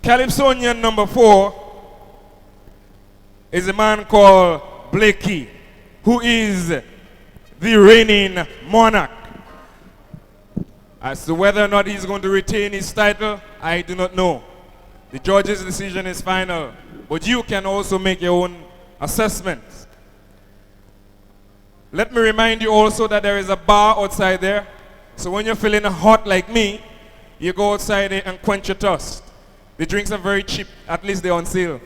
Calypsonian number 4 is a man called BLAKEY, who is the reigning monarch. As to whether or not he's going to retain his title, I do not know. The judge's decision is final, but you can also make your own assessments. Let me remind you also that there is a bar outside there. So when you're feeling hot like me, you go outside there and quench your thirst. The drinks are very cheap, at least they're on sale.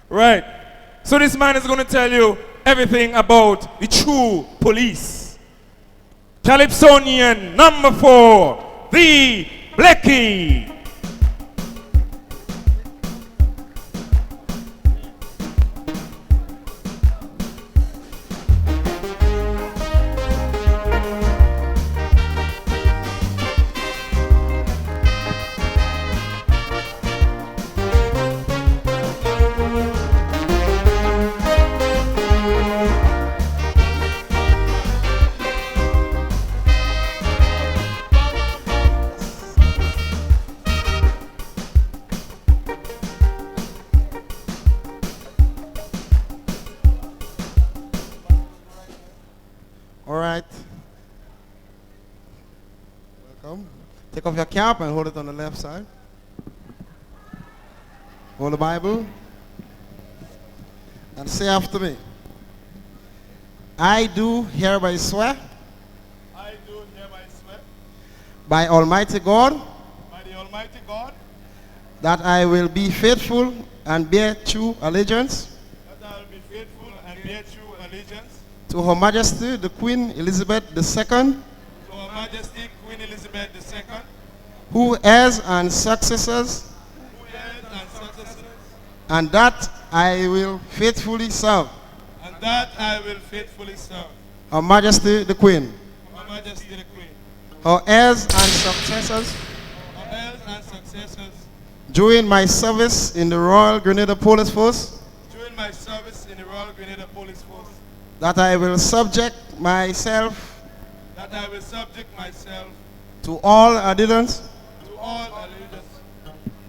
Right. So this man is going to tell you everything about the true police. Calypsonian number 4, the BLAKEY. Take off your cap and hold it on the left side. Hold the Bible. And say after me. I do hereby swear. I do hereby swear. By Almighty God. By the Almighty God. That I will be faithful and bear true allegiance. That I will be faithful and bear true allegiance. To Her Majesty the Queen Elizabeth II. To Her Majesty Queen Elizabeth II. Who heirs and successors. Who heirs and successors. And that I will faithfully serve. And that I will faithfully serve. Her Majesty the Queen. Her Majesty the Queen. Her heirs and successors. Her heirs and successors. During my service in the Royal Grenada Police Force. During my service in the Royal Grenada Police Force. That I will subject myself. That I will subject myself. To all adherence. To all allegiance.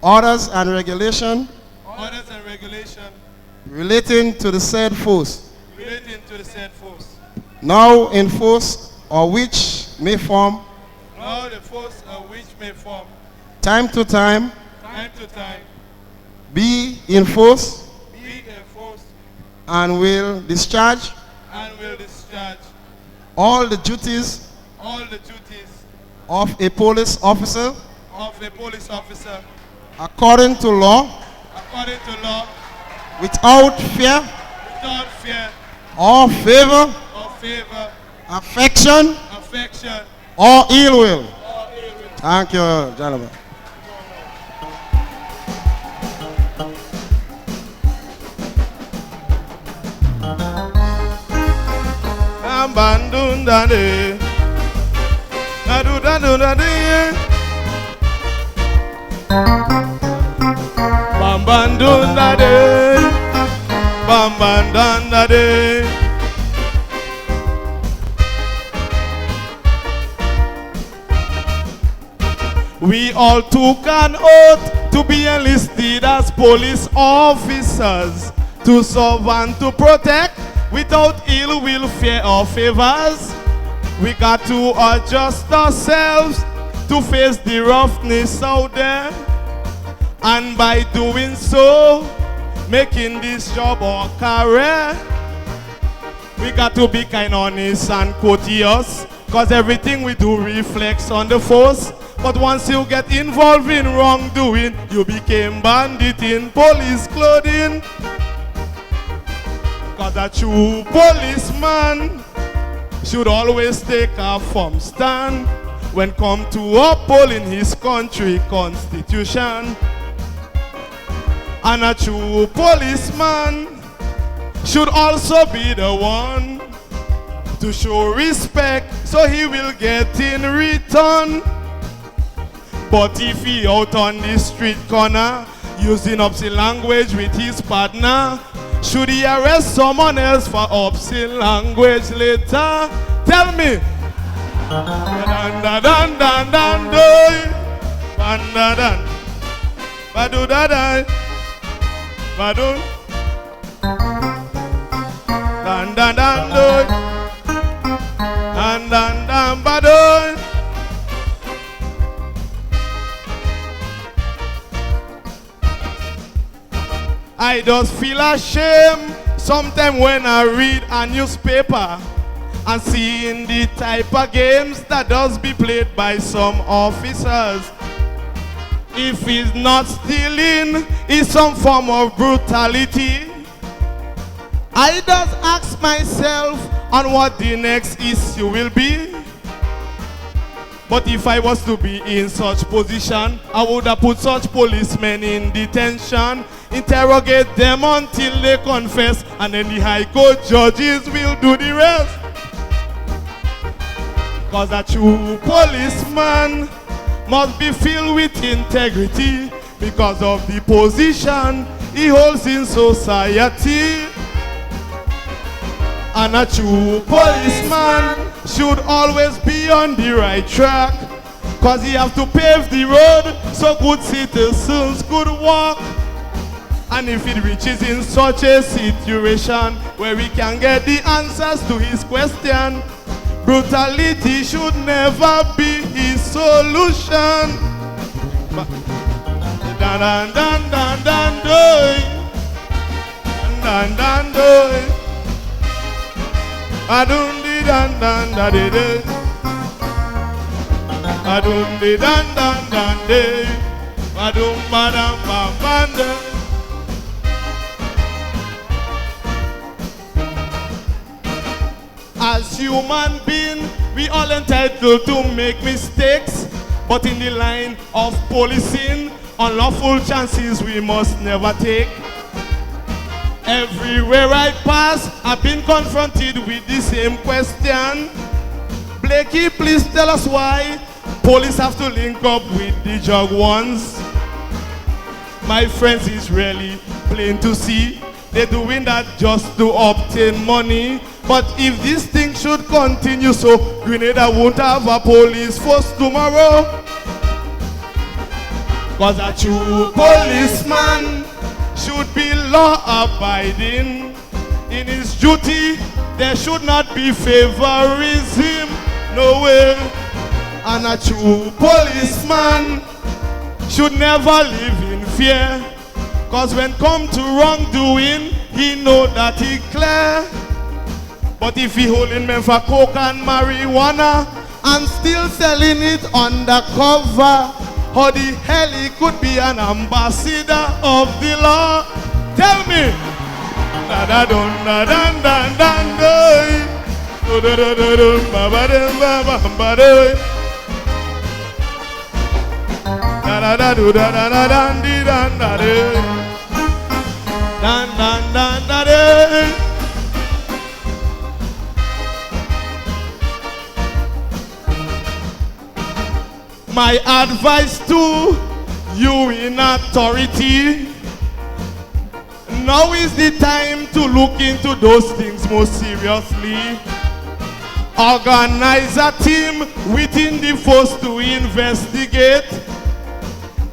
Orders and regulation. Orders and regulation. Relating to the said force. Relating to the said force. Now in force or which may form. Now the force of which may form. Time to time. Time to time. Be in force. Be in force. And will discharge. And will discharge. All the duties. All the duties. Of a police officer. Of a police officer. According to law. According to law. Without fear. Without fear. Or favor. Or favor. Affection. Affection. Or ill will. Or ill will. Thank you, gentlemen. Bandundade, nadudadudade, bambandundade, bambandandade. We all took an oath to be enlisted as police officers, to serve and to protect. Without ill will, fear or favors, we got to adjust ourselves to face the roughness out there. And by doing so, making this job our career, we got to be kind, honest and courteous, cause everything we do reflects on the force. But once you get involved in wrongdoing, you became bandit in police clothing. Cause a true policeman should always take a firm stand when come to upholding his country constitution. And a true policeman should also be the one to show respect so he will get in return. But if he out on the street corner using obscene language with his partner, should he arrest someone else for obscene language later? Tell me. Dan dan dan dan dan doy. Dan dan dan. Badu da da. Badu. Dan dan dan doy. Dan dan dan badu. I just feel ashamed sometimes when I read a newspaper and seeing the type of games that does be played by some officers. If it's not stealing, it's some form of brutality. I just ask myself on what the next issue will be. But if I was to be in such position, I would have put such policemen in detention, interrogate them until they confess, and then the High Court judges will do the rest. Cause a true policeman must be filled with integrity because of the position he holds in society. And a true policeman should always be on the right track, cause he have to pave the road so good citizens could walk. And if it reaches in such a situation where we can get the answers to his question, brutality should never be his solution. Dan dan dan dan dan doy. Dan dan doy. Adundi dan dan da de de. Adundi dan dan dan de. Adum badam bam bande. As human beings, we all entitled to make mistakes, but in the line of policing, unlawful chances we must never take. Everywhere I pass, I've been confronted with the same question. Blakey, please tell us why police have to link up with the drug ones. My friends, it's really plain to see they're doing that just to obtain money. But if this thing should continue so, Grenada won't have a police force tomorrow. Cause a true policeman should be law-abiding. In his duty, there should not be favorism, no way. And a true policeman should never live in fear, cause when come to wrongdoing, he know that he clear. But if he holding men for coke and marijuana and still selling it undercover, how the hell he could be an ambassador of the law? Tell me. Da da dun da dan dan dan doy. Do do do do do ba ba dum ba ba ba doy. Da da da do da da da dan di dan da doy. Dan dan dan da doy. My advice to you in authority, now is the time to look into those things more seriously. Organize a team within the force to investigate.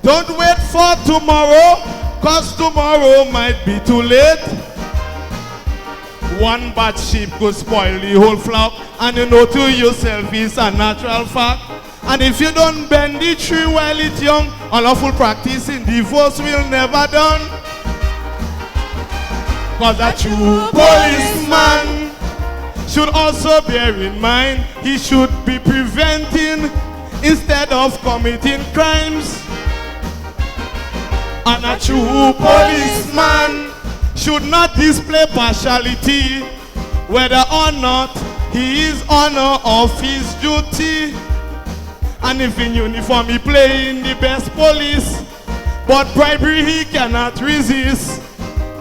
Don't wait for tomorrow, cause tomorrow might be too late. One bad sheep could spoil the whole flock, and you know to yourself it's a natural fact. And if you don't bend the tree while it's young, unlawful practice in divorce will never done. Cause a true policeman should also bear in mind he should be preventing instead of committing crimes. And a true policeman should not display partiality, whether or not he is honor of his duty. And if in uniform he playing the best police, but bribery he cannot resist,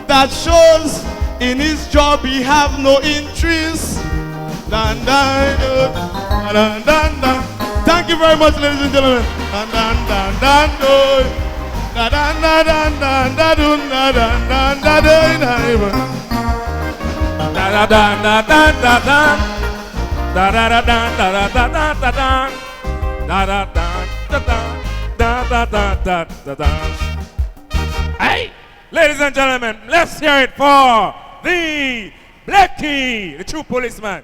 that shows in his job he have no interest. Dun, dun, dun, dun, dun, dun. Thank you very much, ladies and gentlemen. Dun, dun, dun, dun, dun. Dun, dun, dun, dun, dun, dun, dun, dun, dun, dun, dun. Da da da da da da da. Da da da da da da da da da da da da da da da da da da. Hey, ladies and gentlemen, let's hear it for the Blakey, the true policeman.